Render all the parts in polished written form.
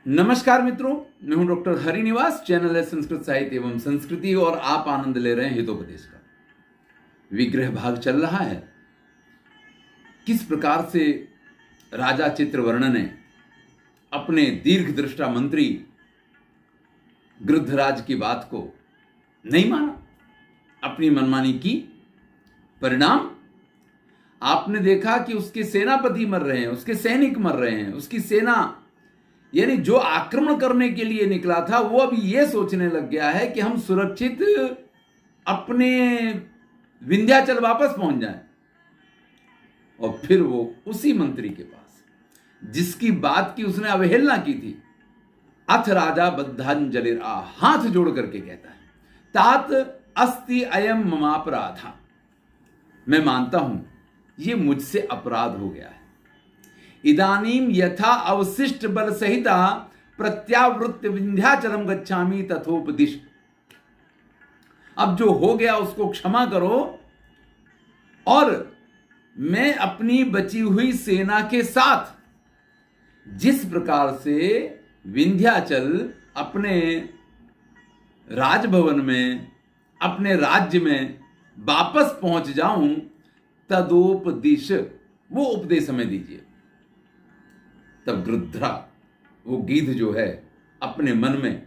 नमस्कार मित्रों, मैं हूं डॉक्टर हरिनिवास। चैनल है संस्कृत साहित्य एवं संस्कृति और आप आनंद ले रहे हैं हितोपदेश का। विग्रह भाग चल रहा है। किस प्रकार से राजा चित्रवर्ण ने अपने दीर्घदृष्टा मंत्री गृद्धराज की बात को नहीं माना, अपनी मनमानी की। परिणाम आपने देखा कि उसके सेनापति मर रहे हैं, उसके सैनिक मर रहे हैं, उसकी सेना यानी जो आक्रमण करने के लिए निकला था वो अब ये सोचने लग गया है कि हम सुरक्षित अपने विंध्याचल वापस पहुंच जाएं। और फिर वो उसी मंत्री के पास जिसकी बात की उसने अवहेलना की थी, अथ राजा बद्धांजलिर आ, हाथ जोड़ करके कहता है, तात अस्ति अयम ममापराधा, मैं मानता हूं ये मुझसे अपराध हो गया है। इदानीम यथा अवशिष्ट बल सहिता प्रत्यावृत्त विंध्याचलम गच्छामि तथोपदिश, अब जो हो गया उसको क्षमा करो और मैं अपनी बची हुई सेना के साथ जिस प्रकार से विंध्याचल अपने राजभवन में, अपने राज्य में वापस पहुंच जाऊं, तदोपदिश, वो उपदेश हमें दीजिए। तब गृध्रा, वो गिद्ध जो है, अपने मन में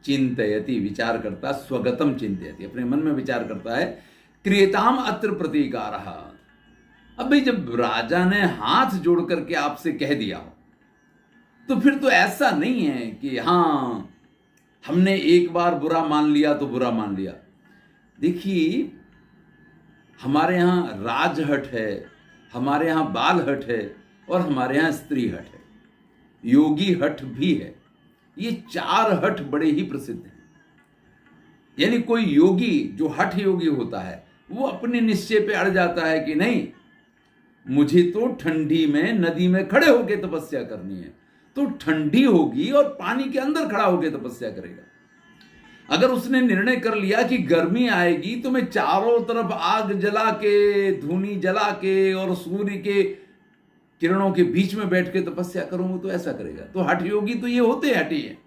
चिंतयति, विचार करता, स्वगतम चिंतयति, अपने मन में विचार करता है, क्रियताम अत्र प्रतीकारः। अब भाई जब राजा ने हाथ जोड़ करके आपसे कह दिया हो तो फिर तो ऐसा नहीं है कि हां हमने एक बार बुरा मान लिया तो बुरा मान लिया। देखिए, हमारे यहां राजहट है, हमारे यहां बाल हट है और हमारे यहां स्त्री हट है, योगी हट भी है। ये चार हट बड़े ही प्रसिद्ध हैं। यानी कोई योगी जो हठ योगी होता है वो अपने निश्चय पे अड़ जाता है कि नहीं, मुझे तो ठंडी में नदी में खड़े होकर तपस्या करनी है, तो ठंडी होगी और पानी के अंदर खड़ा होकर तपस्या करेगा। अगर उसने निर्णय कर लिया कि गर्मी आएगी तो मैं चारों तरफ आग जला के, धूनी जला के और सूर्य के किरणों के बीच में बैठ के तपस्या करूंगा, तो ऐसा करेगा। तो हठ योगी तो ये होते हठी हैं।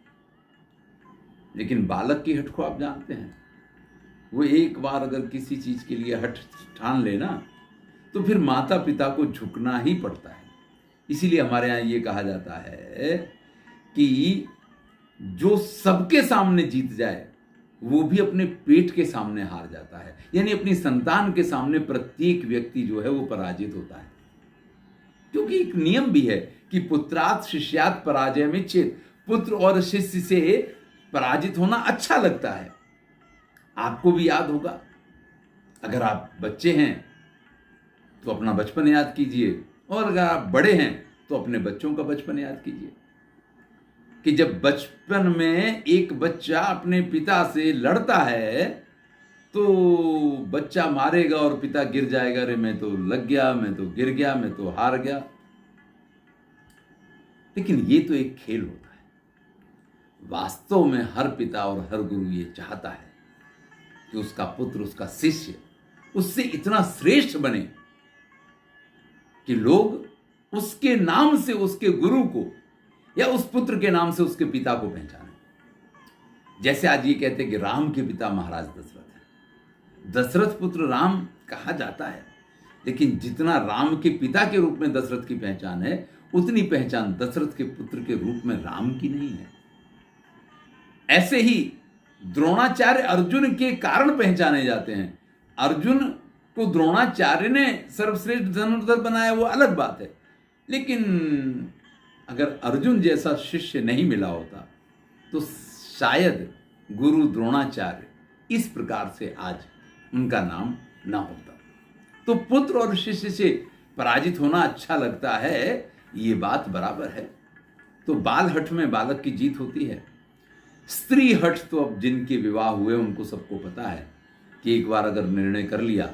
लेकिन बालक की हठ को आप जानते हैं, वो एक बार अगर किसी चीज के लिए हठ ठान लेना तो फिर माता पिता को झुकना ही पड़ता है। इसीलिए हमारे यहां ये कहा जाता है कि जो सबके सामने जीत जाए वो भी अपने पेट के सामने हार जाता है। यानी अपनी संतान के सामने प्रत्येक व्यक्ति जो है वो पराजित होता है। क्योंकि एक नियम भी है कि पुत्रात् शिष्यात् पराजय में छेद, पुत्र और शिष्य से पराजित होना अच्छा लगता है। आपको भी याद होगा, अगर आप बच्चे हैं तो अपना बचपन याद कीजिए, और अगर आप बड़े हैं तो अपने बच्चों का बचपन याद कीजिए कि जब बचपन में एक बच्चा अपने पिता से लड़ता है तो बच्चा मारेगा और पिता गिर जाएगा, अरे मैं तो लग गया, मैं तो गिर गया, मैं तो हार गया। लेकिन ये तो एक खेल होता है। वास्तव में हर पिता और हर गुरु ये चाहता है कि उसका पुत्र, उसका शिष्य उससे इतना श्रेष्ठ बने कि लोग उसके नाम से उसके गुरु को या उस पुत्र के नाम से उसके पिता को पहचाने। जैसे आज ये कहते हैं कि राम के पिता महाराज दशरथ है। दशरथ पुत्र राम कहा जाता है, लेकिन जितना राम के पिता के रूप में दशरथ की पहचान है, उतनी पहचान दशरथ के पुत्र के रूप में राम की नहीं है। ऐसे ही द्रोणाचार्य अर्जुन के कारण पहचाने जाते हैं। अर्जुन को द्रोणाचार्य ने सर्वश्रेष्ठ धनुर्धर बनाया, वो अलग बात है। लेकिन अगर अर्जुन जैसा शिष्य नहीं मिला होता तो शायद गुरु द्रोणाचार्य इस प्रकार से आज उनका नाम ना होता। तो पुत्र और शिष्य से पराजित होना अच्छा लगता है, ये बात बराबर है। तो बाल हठ में बालक की जीत होती है। स्त्री हठ तो अब जिनके विवाह हुए उनको सबको पता है कि एक बार अगर निर्णय कर लिया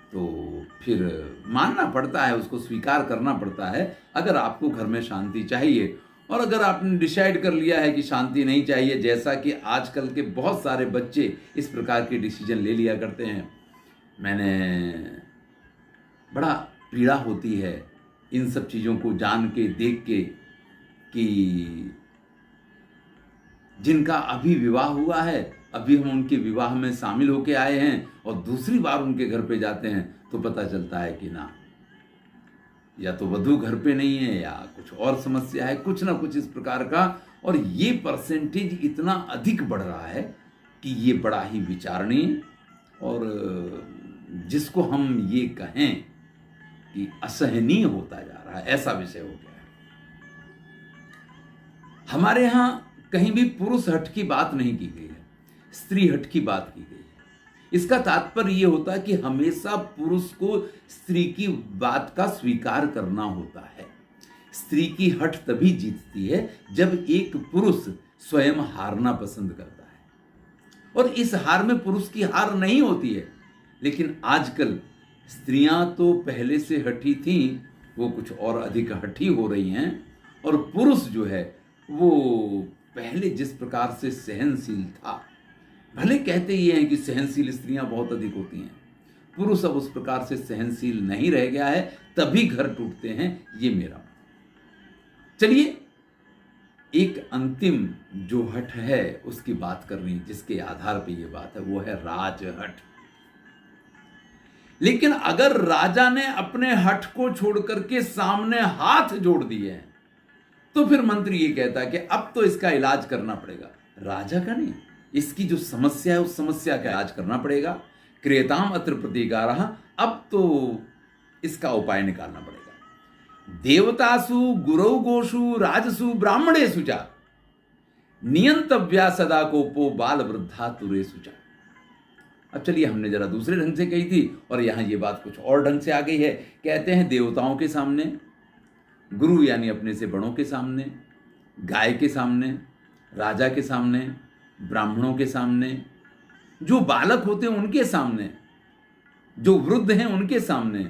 तो फिर मानना पड़ता है, उसको स्वीकार करना पड़ता है। अगर आपको घर में शांति चाहिए और अगर आपने डिसाइड कर लिया है कि शांति नहीं चाहिए, जैसा कि आजकल के बहुत सारे बच्चे इस प्रकार के डिसीजन ले लिया करते हैं, मैंने बड़ा पीड़ा होती है इन सब चीज़ों को जान के, देख के, कि जिनका अभी विवाह हुआ है, अभी हम उनके विवाह में शामिल होके आए हैं और दूसरी बार उनके घर पे जाते हैं तो पता चलता है कि ना, या तो वधू घर पे नहीं है या कुछ और समस्या है, कुछ ना कुछ इस प्रकार का। और ये परसेंटेज इतना अधिक बढ़ रहा है कि ये बड़ा ही विचारणीय और जिसको हम ये कहें कि असहनीय होता जा रहा है, ऐसा विषय हो गया है। हमारे यहां कहीं भी पुरुष हट की बात नहीं की गई है, स्त्री हट की बात की गई है। इसका तात्पर्य यह होता है कि हमेशा पुरुष को स्त्री की बात का स्वीकार करना होता है। स्त्री की हट तभी जीतती है जब एक पुरुष स्वयं हारना पसंद करता है, और इस हार में पुरुष की हार नहीं होती है। लेकिन आजकल स्त्रियां तो पहले से हठी थीं, वो कुछ और अधिक हठी हो रही हैं, और पुरुष जो है वो पहले जिस प्रकार से सहनशील था, भले कहते ये हैं कि सहनशील स्त्रियां बहुत अधिक होती हैं, पुरुष अब उस प्रकार से सहनशील नहीं रह गया है, तभी घर टूटते हैं, ये मेरा। चलिए एक अंतिम जो हट है उसकी बात करनी है, जिसके आधार पे ये बात है, वो है राजहट। लेकिन अगर राजा ने अपने हट को छोड़ करके सामने हाथ जोड़ दिए हैं, तो फिर मंत्री ये कहता है कि अब तो इसका इलाज करना पड़ेगा। राजा का नहीं, इसकी जो समस्या है उस समस्या का इलाज करना पड़ेगा। क्रियताम अत्र प्रतिकारः, अब तो इसका उपाय निकालना पड़ेगा। देवतासु गुरौ गोषु राजसु ब्राह्मणेषु च नियंतव्या सदा कोपो बाल वृद्धा तुरेषु च। अब चलिए, हमने जरा दूसरे ढंग से कही थी और यहां ये बात कुछ और ढंग से आ गई है। कहते हैं देवताओं के सामने, गुरु यानी अपने से बड़ों के सामने, गाय के सामने, राजा के सामने, ब्राह्मणों के सामने, जो बालक होते हैं उनके सामने, जो वृद्ध हैं उनके सामने,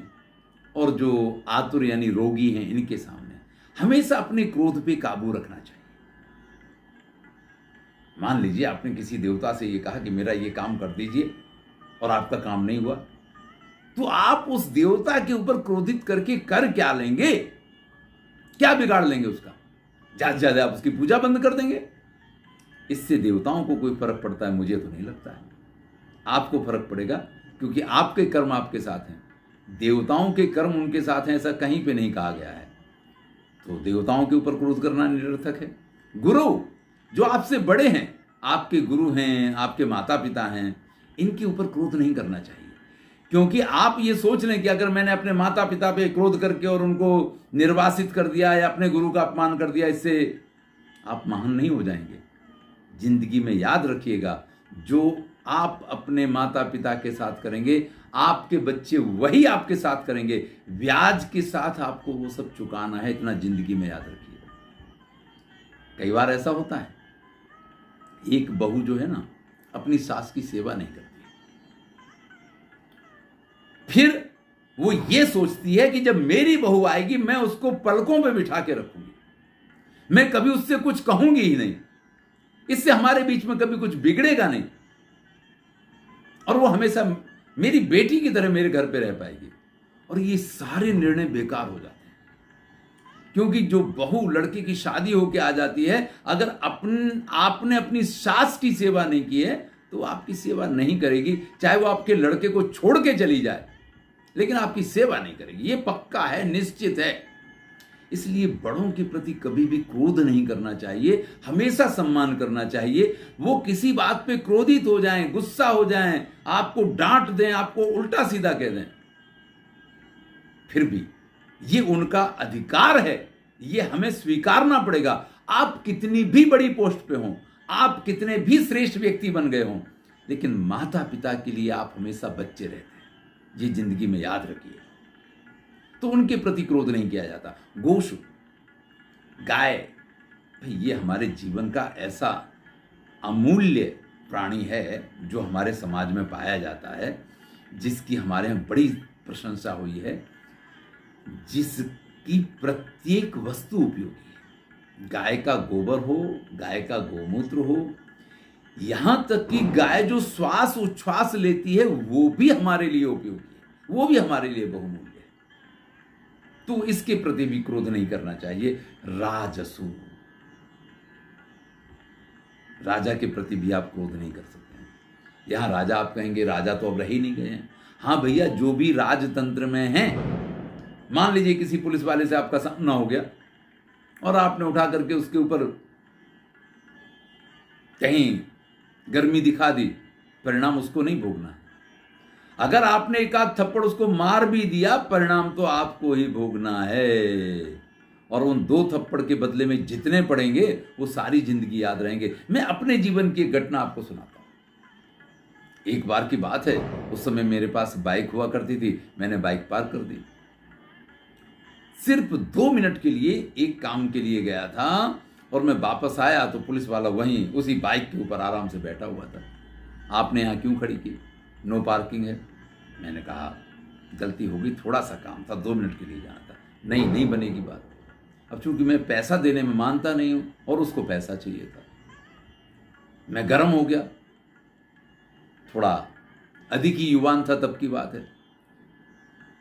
और जो आतुर यानी रोगी हैं इनके सामने हमेशा अपने क्रोध पे काबू रखना चाहिए। मान लीजिए आपने किसी देवता से ये कहा कि मेरा ये काम कर दीजिए, और आपका काम नहीं हुआ, तो आप उस देवता के ऊपर क्रोधित करके कर क्या लेंगे? क्या बिगाड़ लेंगे उसका? ज्यादा से ज्यादा आप उसकी पूजा बंद कर देंगे। इससे देवताओं को कोई फर्क पड़ता है? मुझे तो नहीं लगता है। आपको फर्क पड़ेगा, क्योंकि आपके कर्म आपके साथ हैं, देवताओं के कर्म उनके साथ हैं, ऐसा कहीं पे नहीं कहा गया है। तो देवताओं के ऊपर क्रोध करना निरर्थक है। गुरु जो आपसे बड़े हैं, आपके गुरु हैं, आपके माता पिता हैं, इनके ऊपर क्रोध नहीं करना चाहिए। क्योंकि आप ये सोच लें कि अगर मैंने अपने माता पिता पे क्रोध करके और उनको निर्वासित कर दिया या अपने गुरु का अपमान कर दिया, इससे आप महान नहीं हो जाएंगे। जिंदगी में याद रखिएगा, जो आप अपने माता पिता के साथ करेंगे, आपके बच्चे वही आपके साथ करेंगे। ब्याज के साथ आपको वो सब चुकाना है, इतना जिंदगी में याद रखिएगा। कई बार ऐसा होता है, एक बहू जो है ना, अपनी सास की सेवा नहीं करती, फिर वो ये सोचती है कि जब मेरी बहू आएगी मैं उसको पलकों पे बिठा के रखूंगी, मैं कभी उससे कुछ कहूंगी ही नहीं, इससे हमारे बीच में कभी कुछ बिगड़ेगा नहीं, और वो हमेशा मेरी बेटी की तरह मेरे घर पे रह पाएगी। और ये सारे निर्णय बेकार हो जाते हैं, क्योंकि जो बहू लड़के की शादी होके आ जाती है, अगर आपने अपनी सास की सेवा नहीं की है तो आपकी सेवा नहीं करेगी, चाहे वो आपके लड़के को छोड़ के चली जाए, लेकिन आपकी सेवा नहीं करेगी। ये पक्का है, निश्चित है। इसलिए बड़ों के प्रति कभी भी क्रोध नहीं करना चाहिए, हमेशा सम्मान करना चाहिए। वो किसी बात पे क्रोधित हो जाएं, गुस्सा हो जाएं, आपको डांट दें, आपको उल्टा सीधा कह दें, फिर भी ये उनका अधिकार है, ये हमें स्वीकारना पड़ेगा। आप कितनी भी बड़ी पोस्ट पे हों, आप कितने भी श्रेष्ठ व्यक्ति बन गए हों, लेकिन माता पिता के लिए आप हमेशा बच्चे रहते हैं, ये जिंदगी में याद रखिए। तो उनके प्रति क्रोध नहीं किया जाता। गोशु, गाय, भाई ये हमारे जीवन का ऐसा अमूल्य प्राणी है जो हमारे समाज में पाया जाता है, जिसकी हमारे यहाँ बड़ी प्रशंसा हुई है, जिसकी प्रत्येक वस्तु उपयोगी है। गाय का गोबर हो, गाय का गोमूत्र हो, यहां तक कि गाय जो श्वास उच्छ्वास लेती है वो भी हमारे लिए उपयोगी है, वो भी हमारे लिए बहुमूल्य है। तो इसके प्रति भी क्रोध नहीं करना चाहिए। राजसु, राजा के प्रति भी आप क्रोध नहीं कर सकते हैं। यहाँ राजा आप कहेंगे, राजा तो अब रह ही नहीं गए हैं। हाँ भैया, जो भी राजतंत्र में हैं, मान लीजिए किसी पुलिस वाले से आपका सामना हो गया और आपने उठा करके उसके ऊपर कहीं गर्मी दिखा दी, परिणाम उसको नहीं भोगना है। अगर आपने एक आध थप्पड़ उसको मार भी दिया, परिणाम तो आपको ही भोगना है। और उन 2 थप्पड़ के बदले में जितने पड़ेंगे वो सारी जिंदगी याद रहेंगे। मैं अपने जीवन की एक घटना आपको सुनाता हूं। एक बार की बात है, उस समय मेरे पास बाइक हुआ करती थी, मैंने बाइक पार्क कर दी। सिर्फ 2 मिनट के लिए एक काम के लिए गया था और मैं वापस आया तो पुलिस वाला वहीं उसी बाइक के ऊपर आराम से बैठा हुआ था। आपने यहाँ क्यों खड़ी की? नो पार्किंग है। मैंने कहा गलती हो गई, थोड़ा सा काम था, 2 मिनट के लिए जाना था। नहीं बनेगी बात। अब चूंकि मैं पैसा देने में मानता नहीं हूं और उसको पैसा चाहिए था, मैं गर्म हो गया। थोड़ा अधिक ही युवान था, तब की बात है।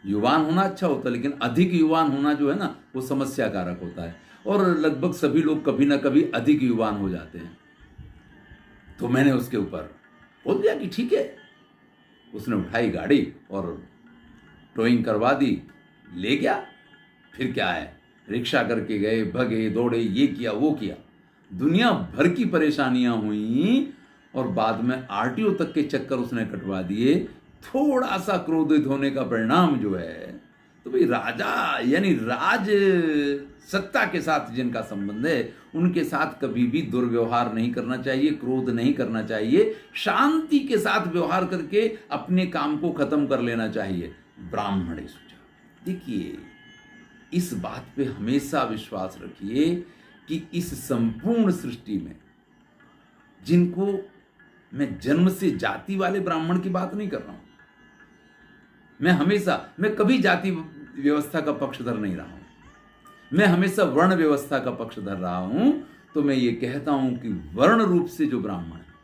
युवान होना अच्छा होता है, लेकिन अधिक युवान होना जो है ना, वो समस्या कारक होता है। और लगभग सभी लोग कभी ना कभी अधिक युवान हो जाते हैं। तो मैंने उसके ऊपर बोल दिया कि ठीक है। उसने उठाई गाड़ी और टोइंग करवा दी, ले गया। फिर क्या है, रिक्शा करके गए, भगे दौड़े, ये किया वो किया, दुनिया भर की परेशानियां हुई और बाद में आरटीओ तक के चक्कर उसने कटवा दिए। थोड़ा सा क्रोधित होने का परिणाम जो है, तो भाई राजा यानी राज सत्ता के साथ जिनका संबंध है, उनके साथ कभी भी दुर्व्यवहार नहीं करना चाहिए, क्रोध नहीं करना चाहिए, शांति के साथ व्यवहार करके अपने काम को खत्म कर लेना चाहिए। ब्राह्मणे सुचा। देखिए, इस बात पे हमेशा विश्वास रखिए कि इस संपूर्ण सृष्टि में, जिनको मैं जन्म से जाति वाले ब्राह्मण की बात नहीं कर रहा हूं, मैं कभी जाति व्यवस्था का पक्षधर नहीं रहा हूं, मैं हमेशा वर्ण व्यवस्था का पक्षधर रहा हूं। तो मैं ये कहता हूं कि वर्ण रूप से जो ब्राह्मण है,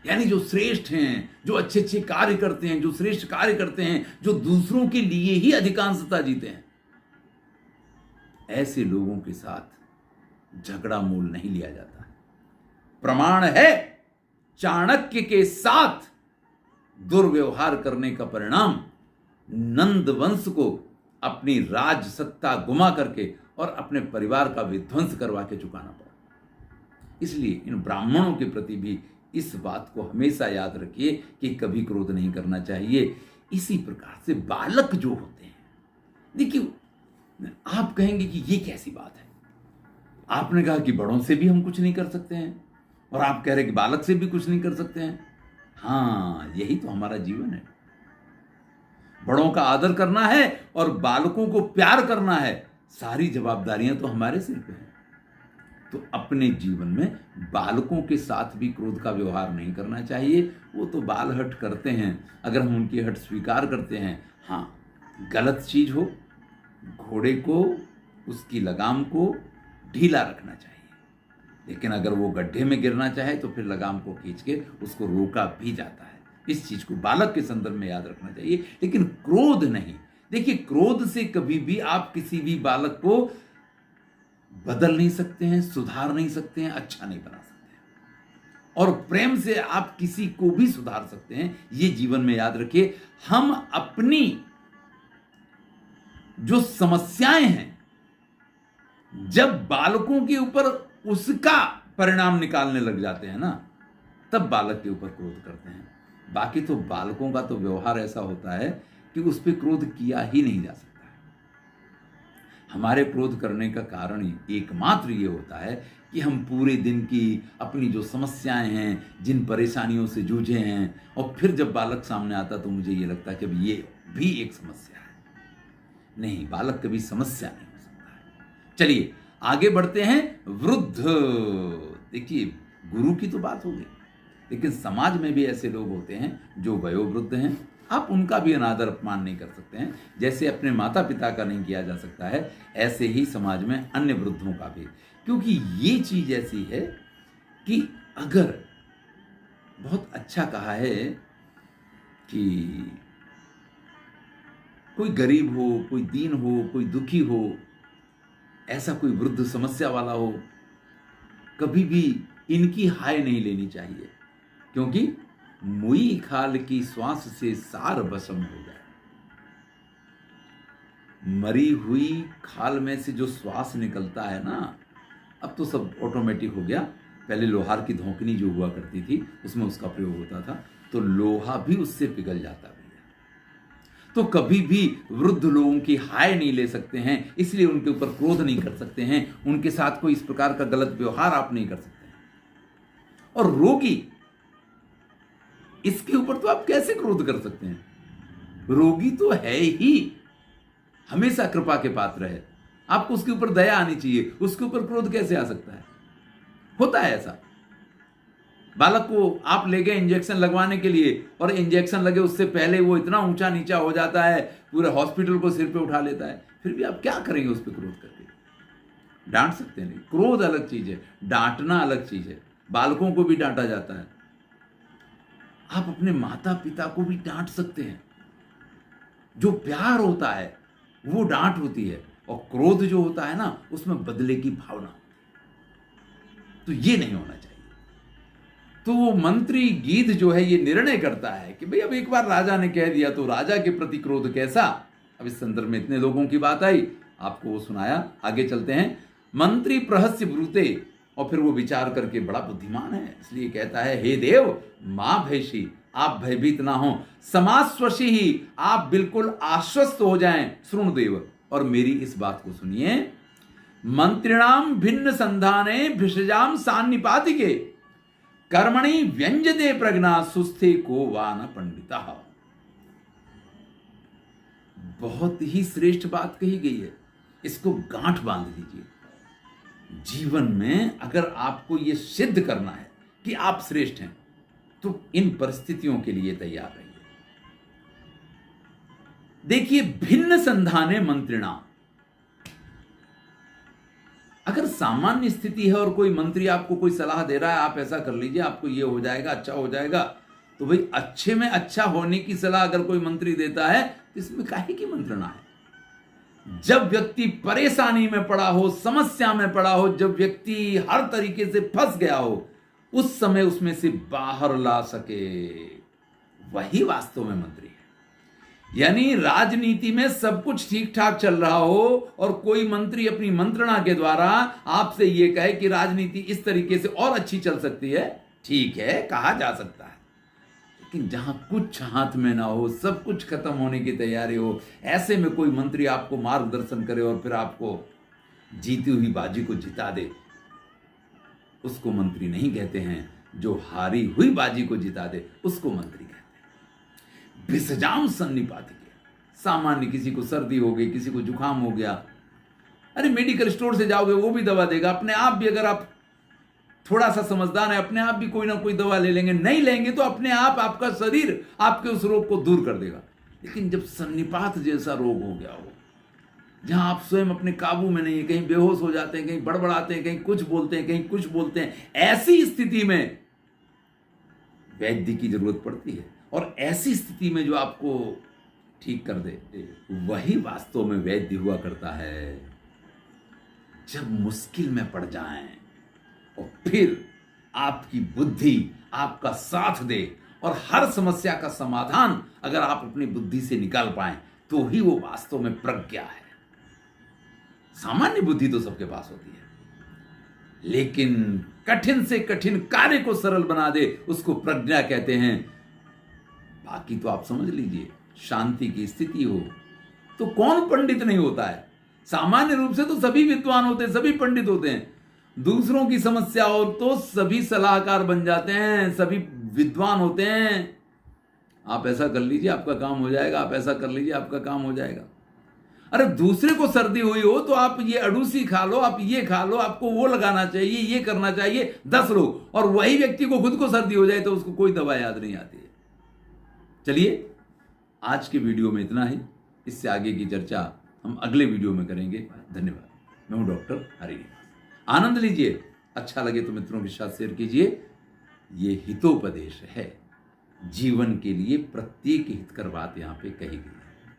यानी जो श्रेष्ठ हैं, जो अच्छे अच्छे कार्य करते हैं, जो श्रेष्ठ कार्य करते हैं, जो दूसरों के लिए ही अधिकांशता जीते हैं, ऐसे लोगों के साथ झगड़ा मूल नहीं लिया जाता है। प्रमाण है, चाणक्य के साथ दुर्व्यवहार करने का परिणाम नंद वंश को अपनी राज सत्ता गुमा करके और अपने परिवार का विध्वंस करवा के चुकाना पड़ा। इसलिए इन ब्राह्मणों के प्रति भी इस बात को हमेशा याद रखिए कि कभी क्रोध नहीं करना चाहिए। इसी प्रकार से बालक जो होते हैं, देखिए, आप कहेंगे कि ये कैसी बात है? आपने कहा कि बड़ों से भी हम कुछ नहीं कर सकते हैं और आप कह रहे कि बालक से भी कुछ नहीं कर सकते हैं। हाँ, यही तो हमारा जीवन है। बड़ों का आदर करना है और बालकों को प्यार करना है। सारी जवाबदारियां तो हमारे सिर पे हैं। तो अपने जीवन में बालकों के साथ भी क्रोध का व्यवहार नहीं करना चाहिए। वो तो बाल हट करते हैं, अगर हम उनकी हट स्वीकार करते हैं, हाँ, गलत चीज हो, घोड़े को उसकी लगाम को ढीला रखना चाहिए, लेकिन अगर वो गड्ढे में गिरना चाहे तो फिर लगाम को खींच के उसको रोका भी जाता है। इस चीज को बालक के संदर्भ में याद रखना चाहिए, लेकिन क्रोध नहीं। देखिए, क्रोध से कभी भी आप किसी भी बालक को बदल नहीं सकते हैं, सुधार नहीं सकते हैं, अच्छा नहीं बना सकते हैं। और प्रेम से आप किसी को भी सुधार सकते हैं, ये जीवन में याद रखिए। हम अपनी जो समस्याएं हैं, जब बालकों के ऊपर उसका परिणाम निकालने लग जाते हैं ना, तब बालक के ऊपर क्रोध करते हैं। बाकी तो बालकों का तो व्यवहार ऐसा होता है कि उस पर क्रोध किया ही नहीं जा सकता है। हमारे क्रोध करने का कारण एकमात्र ये होता है कि हम पूरे दिन की अपनी जो समस्याएं हैं, जिन परेशानियों से जूझे हैं, और फिर जब बालक सामने आता तो मुझे ये लगता है कि ये भी एक समस्या है। नहीं, बालक कभी समस्या नहीं हो सकता है। चलिए आगे बढ़ते हैं। वृद्ध, देखिए, गुरु की तो बात हो गई, लेकिन समाज में भी ऐसे लोग होते हैं जो वयोवृद्ध हैं। आप उनका भी अनादर अपमान नहीं कर सकते हैं। जैसे अपने माता पिता का नहीं किया जा सकता है, ऐसे ही समाज में अन्य वृद्धों का भी, क्योंकि ये चीज ऐसी है कि अगर, बहुत अच्छा कहा है कि कोई गरीब हो, कोई दीन हो, कोई दुखी हो, ऐसा कोई वृद्ध समस्या वाला हो, कभी भी इनकी हाय नहीं लेनी चाहिए, क्योंकि मुई खाल की श्वास से सार भस्म हो जाए। मरी हुई खाल में से जो श्वास निकलता है ना, अब तो सब ऑटोमेटिक हो गया। पहले लोहार की धोकनी जो हुआ करती थी उसमें उसका प्रयोग होता था, तो लोहा भी उससे पिघल जाता भैया। तो कभी भी वृद्ध लोगों की हाय नहीं ले सकते हैं, इसलिए उनके ऊपर क्रोध नहीं कर सकते हैं, उनके साथ कोई इस प्रकार का गलत व्यवहार आप नहीं कर सकते हैं। और रोगी, इसके ऊपर तो आप कैसे क्रोध कर सकते हैं? रोगी तो है ही हमेशा कृपा के पात्र है, आपको उसके ऊपर दया आनी चाहिए, उसके ऊपर क्रोध कैसे आ सकता है? होता है ऐसा। बालक को आप ले गए इंजेक्शन लगवाने के लिए, और इंजेक्शन लगे उससे पहले वो इतना ऊंचा नीचा हो जाता है, पूरे हॉस्पिटल को सिर पे उठा लेता है, फिर भी आप क्या करेंगे उस पर क्रोध करके? डांट सकते नहीं। क्रोध अलग चीज है, डांटना अलग चीज है। बालकों को भी डांटा जाता है, आप अपने माता पिता को भी डांट सकते हैं। जो प्यार होता है वो डांट होती है, और क्रोध जो होता है ना उसमें बदले की भावना होती है। तो ये नहीं होना चाहिए। तो वो मंत्री गीध जो है ये निर्णय करता है कि भाई अब एक बार राजा ने कह दिया तो राजा के प्रति क्रोध कैसा। अब इस संदर्भ में इतने लोगों की बात आई, आपको वो सुनाया। आगे चलते हैं। मंत्री प्रहस्य ब्रूते, और फिर वो विचार करके बड़ा बुद्धिमान है, इसलिए कहता है, हे देव मां भयशी, आप भयभीत ना हो, समाश्वसी ही, आप बिल्कुल आश्वस्त हो जाएं। श्रुणुदेव, और मेरी इस बात को सुनिए। मंत्रिणाम भिन्न संधाने भिषजाम सान्निपातिके, कर्मणि व्यंजते प्रज्ञा सुस्थे को वान पंडिता। बहुत ही श्रेष्ठ बात कही गई है, इसको गांठ बांध लीजिए। जीवन में अगर आपको यह सिद्ध करना है कि आप श्रेष्ठ हैं, तो इन परिस्थितियों के लिए तैयार रहिए। देखिए, भिन्न संधाने मंत्रिणा, अगर सामान्य स्थिति है और कोई मंत्री आपको कोई सलाह दे रहा है, आप ऐसा कर लीजिए, आपको ये हो जाएगा, अच्छा हो जाएगा, तो भाई अच्छे में अच्छा होने की सलाह अगर कोई मंत्री देता है तो इसमें काहे की मंत्रणा है? जब व्यक्ति परेशानी में पड़ा हो, समस्या में पड़ा हो, जब व्यक्ति हर तरीके से फंस गया हो, उस समय उसमें से बाहर ला सके, वही वास्तव में मंत्री है। यानी राजनीति में सब कुछ ठीक ठाक चल रहा हो और कोई मंत्री अपनी मंत्रणा के द्वारा आपसे यह कहे कि राजनीति इस तरीके से और अच्छी चल सकती है, ठीक है, कहा जा सकता है। लेकिन जहां कुछ हाथ में ना हो, सब कुछ खत्म होने की तैयारी हो, ऐसे में कोई मंत्री आपको मार्गदर्शन करे और फिर आपको जीती हुई बाजी को जिता दे, उसको मंत्री नहीं कहते हैं। जो हारी हुई बाजी को जिता दे उसको मंत्री कहते हैं। भिषजाम सन्निपातिके, सामान्य किसी को सर्दी हो गई, किसी को जुकाम हो गया, अरे मेडिकल स्टोर से जाओगे वो भी दवा देगा। अपने आप भी अगर आप थोड़ा सा समझदार है, अपने आप भी कोई ना कोई दवा ले लेंगे, नहीं लेंगे तो अपने आप आपका शरीर आपके उस रोग को दूर कर देगा। लेकिन जब सन्निपात जैसा रोग हो गया हो, जहां आप स्वयं अपने काबू में नहीं है, कहीं बेहोश हो जाते हैं, कहीं बड़बड़ाते हैं, कहीं कुछ बोलते हैं, कहीं कुछ बोलते हैं, ऐसी स्थिति में वैद्य की जरूरत पड़ती है। और ऐसी स्थिति में जो आपको ठीक कर दे, वही वास्तव में वैद्य हुआ करता है। जब मुश्किल में पड़ जाएं और फिर आपकी बुद्धि आपका साथ दे और हर समस्या का समाधान अगर आप अपनी बुद्धि से निकाल पाएं, तो ही वो वास्तव में प्रज्ञा है। सामान्य बुद्धि तो सबके पास होती है, लेकिन कठिन से कठिन कार्य को सरल बना दे उसको प्रज्ञा कहते हैं। बाकी तो आप समझ लीजिए, शांति की स्थिति हो तो कौन पंडित नहीं होता है? सामान्य रूप से तो सभी विद्वान होते हैं, सभी पंडित होते हैं। दूसरों की समस्या हो तो सभी सलाहकार बन जाते हैं, सभी विद्वान होते हैं। आप ऐसा कर लीजिए आपका काम हो जाएगा, आप ऐसा कर लीजिए आपका काम हो जाएगा। अरे दूसरे को सर्दी हुई हो तो आप ये अड़ूसी खा लो, आप ये खा लो, आपको वो लगाना चाहिए, ये करना चाहिए, 10 लोग, और वही व्यक्ति को खुद को सर्दी हो जाए तो उसको कोई दवा याद नहीं आती है। चलिए, आज के वीडियो में इतना ही। इससे आगे की चर्चा हम अगले वीडियो में करेंगे। धन्यवाद। मैं हूं डॉक्टर हरिनिवास। आनंद लीजिए, अच्छा लगे तो मित्रों के साथ शेयर कीजिए। ये हितोपदेश है, जीवन के लिए प्रत्येक हितकर बात यहां पे कही गई है।